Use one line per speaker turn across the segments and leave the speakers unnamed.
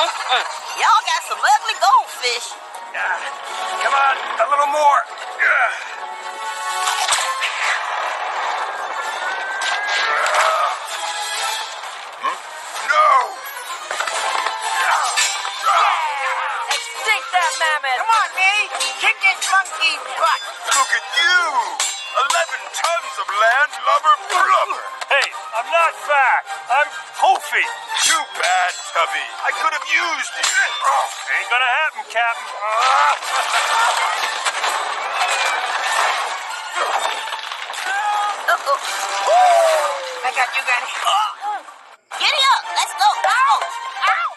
Y'all got some ugly goldfish.
Come on, a little more. No!
Extinct that mammoth.
Come on, Manny. Kick this monkey butt.
Look at you! 11 tons of land lubber blubber!
Hey, I'm not fat. I'm poofy.
Too bad, Tubby. I could have used you.
Ain't gonna happen, Captain.
I got you, Granny.
Giddy up. Let's go. Ow! Ow!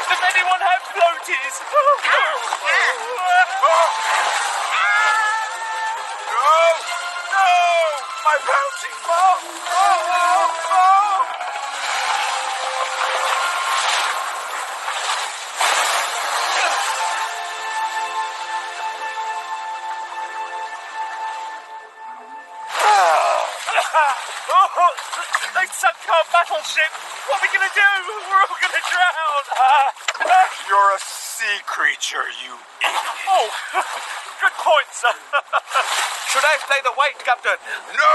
Does anyone have floaties?
No! No! My bouncing ball! Oh!
Oh, they sunk our battleship. What are we gonna do? We're all gonna drown.
You're a sea creature, you idiot.
Oh, good point, sir.
Should I play the white, Captain?
No!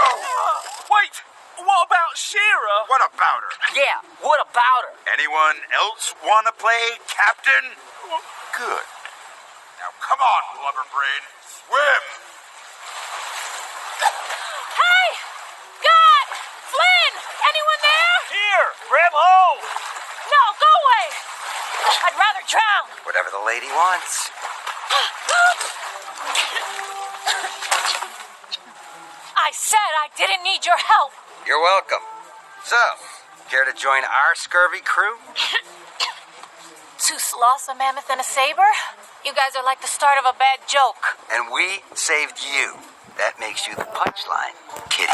Wait, what about Shearer?
What about her?
Yeah, what about her?
Anyone else want to play captain? Good. Now come on, Blubberbrain. Swim!
Hey! God! Flynn! Anyone there?
Here, grab hold.
No, go away! I'd rather drown.
Whatever the lady wants.
I said I didn't need your help.
You're welcome. So, care to join our scurvy crew?
2 sloths, a mammoth, and a saber? You guys are like the start of a bad joke.
And we saved you. That makes you the punchline, kitty.